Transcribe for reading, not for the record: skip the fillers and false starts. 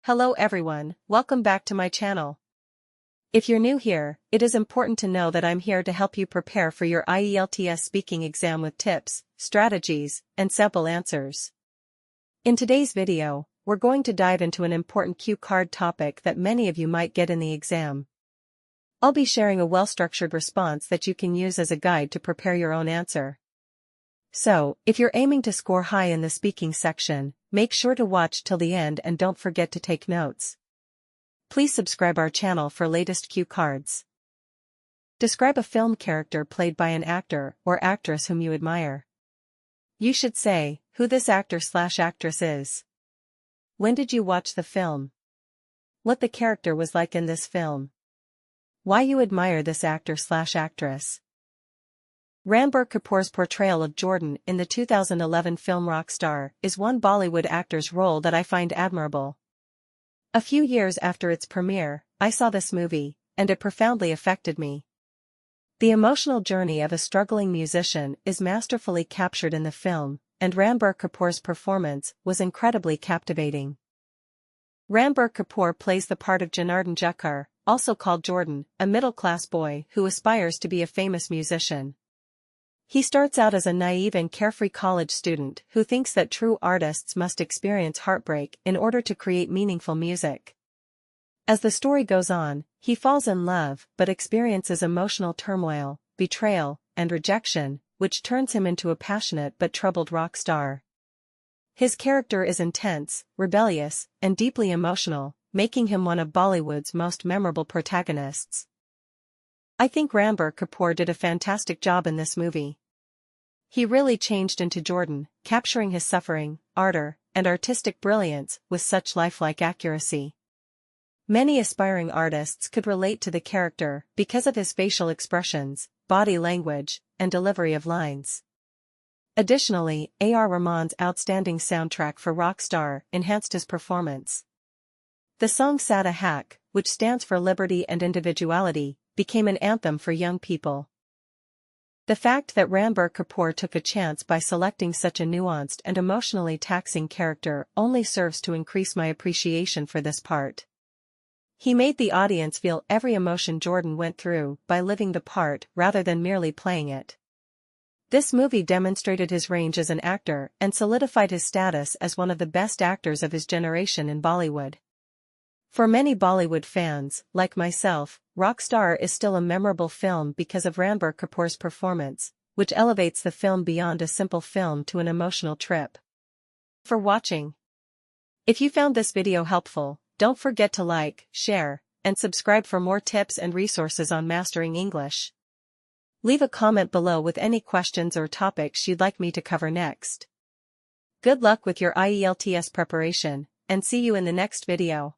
Hello everyone, welcome back to my channel. If you're new here, it is important to know that I'm here to help you prepare for your IELTS speaking exam with tips, strategies, and sample answers. In today's video, we're going to dive into an important cue card topic that many of you might get in the exam. I'll be sharing a well-structured response that you can use as a guide to prepare your own answer. So, if you're aiming to score high in the speaking section, make sure to watch till the end and don't forget to take notes. Please subscribe our channel for latest cue cards. Describe a film character played by an actor or actress whom you admire. You should say, who this actor/actress is. When did you watch the film? What the character was like in this film. Why you admire this actor/actress. Ranbir Kapoor's portrayal of Jordan in the 2011 film Rockstar is one Bollywood actor's role that I find admirable. A few years after its premiere, I saw this movie, and it profoundly affected me. The emotional journey of a struggling musician is masterfully captured in the film, and Ranbir Kapoor's performance was incredibly captivating. Ranbir Kapoor plays the part of Janardhan Jakhar, also called Jordan, a middle-class boy who aspires to be a famous musician. He starts out as a naive and carefree college student who thinks that true artists must experience heartbreak in order to create meaningful music. As the story goes on, he falls in love but experiences emotional turmoil, betrayal, and rejection, which turns him into a passionate but troubled rock star. His character is intense, rebellious, and deeply emotional, making him one of Bollywood's most memorable protagonists. I think Ranbir Kapoor did a fantastic job in this movie. He really changed into Jordan, capturing his suffering, ardor, and artistic brilliance with such lifelike accuracy. Many aspiring artists could relate to the character because of his facial expressions, body language, and delivery of lines. Additionally, A.R. Rahman's outstanding soundtrack for Rockstar enhanced his performance. The song Sada Hak, which stands for liberty and individuality, became an anthem for young people. The fact that Ranbir Kapoor took a chance by selecting such a nuanced and emotionally taxing character only serves to increase my appreciation for this part. He made the audience feel every emotion Jordan went through by living the part rather than merely playing it. This movie demonstrated his range as an actor and solidified his status as one of the best actors of his generation in Bollywood. For many Bollywood fans, like myself, Rockstar is still a memorable film because of Ranbir Kapoor's performance, which elevates the film beyond a simple film to an emotional trip. For watching. If you found this video helpful, don't forget to like, share, and subscribe for more tips and resources on mastering English. Leave a comment below with any questions or topics you'd like me to cover next. Good luck with your IELTS preparation, and see you in the next video.